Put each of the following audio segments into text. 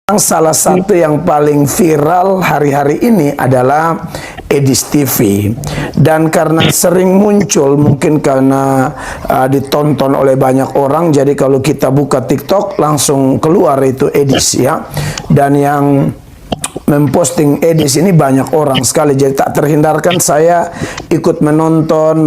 Salah satu yang paling viral hari-hari ini adalah Edis TV, dan karena sering muncul, mungkin karena ditonton oleh banyak orang, jadi kalau kita buka TikTok langsung keluar itu Edis ya. Dan yang memposting Edis ini banyak orang sekali, jadi tak terhindarkan saya ikut menonton,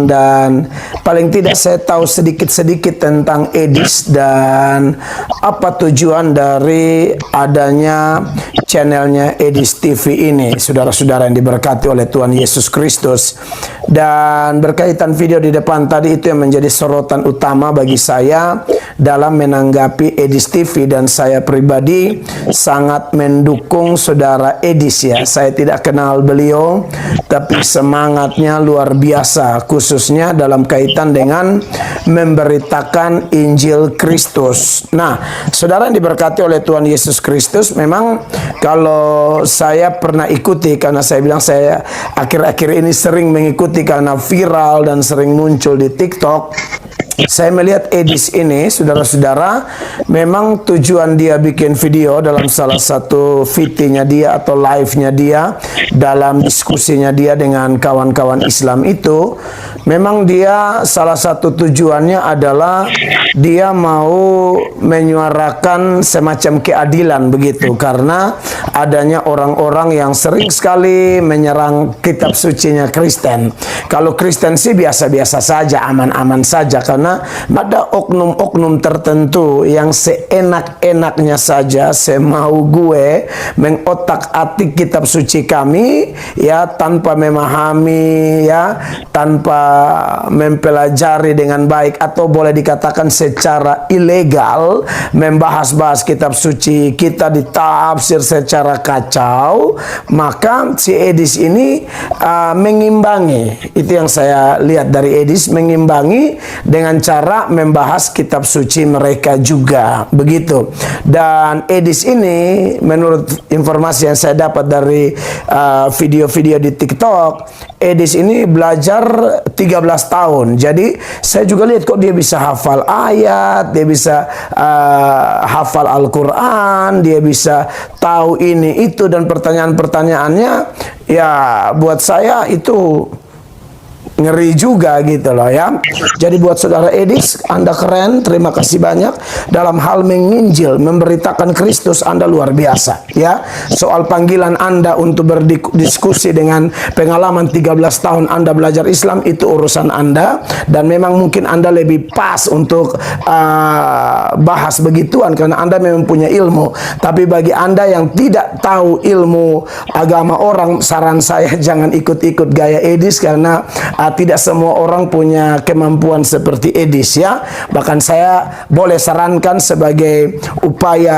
dan paling tidak saya tahu sedikit-sedikit tentang Edis dan apa tujuan dari adanya channelnya Edis TV ini, saudara-saudara yang diberkati oleh Tuhan Yesus Kristus. Dan berkaitan video di depan tadi, itu yang menjadi sorotan utama bagi saya dalam menanggapi Edis TV, dan saya pribadi sangat mendukung saudara Edis ya. Saya tidak kenal beliau, tapi semangatnya luar biasa, khususnya dalam kaitan dengan memberitakan Injil Kristus. Nah, saudara yang diberkati oleh Tuhan Yesus Kristus, memang kalau saya pernah ikuti, karena saya bilang saya akhir-akhir ini sering mengikuti karena viral dan sering muncul di TikTok. Saya melihat Edis ini, saudara-saudara, memang tujuan dia bikin video dalam salah satu VT-nya dia atau live-nya dia, dalam diskusinya dia dengan kawan-kawan Islam itu, memang dia salah satu tujuannya adalah dia mau menyuarakan semacam keadilan begitu, karena adanya orang-orang yang sering sekali menyerang kitab sucinya Kristen. Kalau Kristen sih biasa-biasa saja, aman-aman saja, karena ada oknum-oknum tertentu yang seenak-enaknya saja, semau gue, mengotak-atik kitab suci kami ya, tanpa memahami ya, tanpa mempelajari dengan baik, atau boleh dikatakan secara ilegal membahas-bahas kitab suci kita, ditafsir secara kacau. Maka si Edis ini mengimbangi, itu yang saya lihat dari Edis, mengimbangi dengan cara membahas kitab suci mereka juga begitu. Dan Edis ini, menurut informasi yang saya dapat dari video-video di TikTok, Edis ini belajar 13 tahun. Jadi saya juga lihat kok dia bisa hafal ayat, dia bisa hafal Al-Quran, dia bisa tahu ini itu, dan pertanyaan-pertanyaannya ya buat saya itu ngeri juga gitu loh ya. Jadi buat saudara Edis, Anda keren, terima kasih banyak. Dalam hal menginjil, memberitakan Kristus, Anda luar biasa ya. Soal panggilan Anda untuk berdiskusi dengan pengalaman 13 tahun Anda belajar Islam, itu urusan Anda, dan memang mungkin Anda lebih pas untuk bahas begituan karena Anda memang punya ilmu. Tapi bagi Anda yang tidak tahu ilmu agama orang, saran saya jangan ikut-ikut gaya Edis, karena tidak semua orang punya kemampuan seperti Edis ya. Bahkan saya boleh sarankan sebagai upaya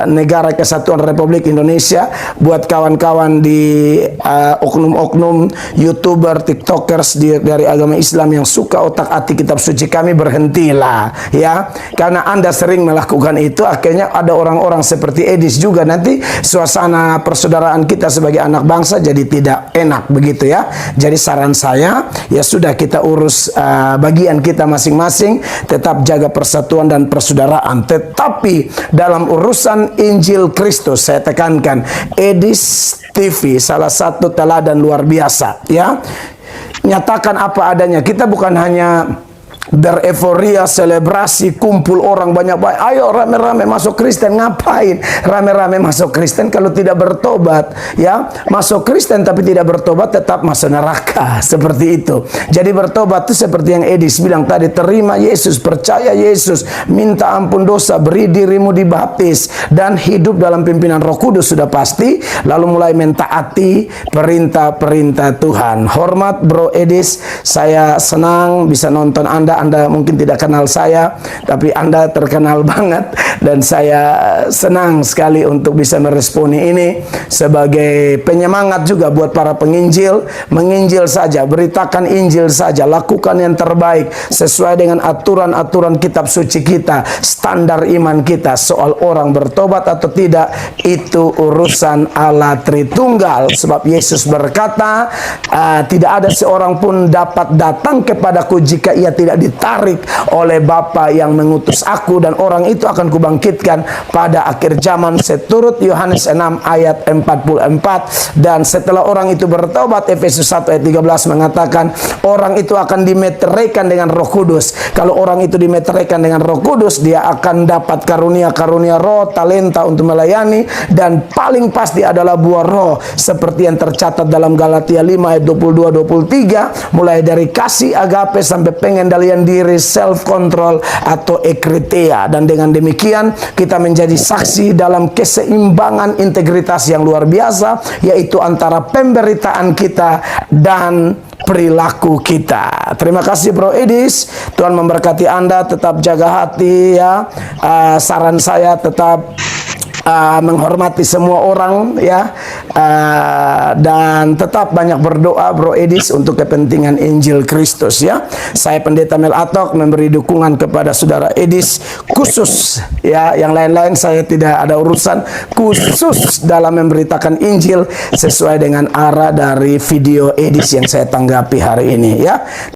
Negara Kesatuan Republik Indonesia buat kawan-kawan di oknum-oknum YouTuber, TikTokers dari agama Islam yang suka otak-atik kitab suci kami, berhentilah ya. Karena Anda sering melakukan itu, akhirnya ada orang-orang seperti Edis juga, nanti suasana persaudaraan kita sebagai anak bangsa jadi tidak enak begitu ya. Jadi saran saya, ya sudah, kita urus bagian kita masing-masing, tetap jaga persatuan dan persaudaraan. Tetapi dalam urusan Injil Kristus, saya tekankan, Edis TV salah satu teladan luar biasa ya. Nyatakan apa adanya. Kita bukan hanya bereforia, selebrasi, kumpul orang banyak-banyak, ayo rame-rame masuk Kristen. Ngapain rame-rame masuk Kristen kalau tidak bertobat ya? Masuk Kristen tapi tidak bertobat, tetap masuk neraka. Seperti itu. Jadi bertobat itu seperti yang Edis bilang tadi, terima Yesus, percaya Yesus, minta ampun dosa, beri dirimu dibaptis, dan hidup dalam pimpinan Roh Kudus sudah pasti, lalu mulai mentaati perintah-perintah Tuhan. Hormat Bro Edis, saya senang bisa nonton Anda mungkin tidak kenal saya, tapi Anda terkenal banget, dan saya senang sekali untuk bisa meresponi ini sebagai penyemangat juga buat para penginjil. Menginjil saja, beritakan Injil saja, lakukan yang terbaik sesuai dengan aturan-aturan kitab suci kita, standar iman kita. Soal orang bertobat atau tidak, itu urusan Allah Tritunggal. Sebab Yesus berkata, tidak ada seorang pun dapat datang kepadaku jika ia tidak ditarik oleh Bapa yang mengutus aku, dan orang itu akan kubangkitkan pada akhir zaman, seturut Yohanes 6 ayat 44. Dan setelah orang itu bertobat, Efesus 1 ayat 13 mengatakan orang itu akan dimeteraikan dengan Roh Kudus. Kalau orang itu dimeteraikan dengan Roh Kudus, dia akan dapat karunia-karunia roh, talenta untuk melayani, dan paling pasti adalah buah roh seperti yang tercatat dalam Galatia 5 ayat 22-23, mulai dari kasih, agape, sampai pengendalian diri, self control atau ekritia. Dan dengan demikian kita menjadi saksi dalam keseimbangan integritas yang luar biasa, yaitu antara pemberitaan kita dan perilaku kita. Terima kasih Bro Edis. Tuhan memberkati Anda. Tetap jaga hati ya. Saran saya tetap menghormati semua orang ya, dan tetap banyak berdoa Bro Edis untuk kepentingan Injil Kristus ya. Saya Pendeta Mel Atok memberi dukungan kepada Saudara Edis khusus ya, yang lain-lain saya tidak ada urusan, khusus dalam memberitakan Injil sesuai dengan arah dari video Edis yang saya tanggapi hari ini ya.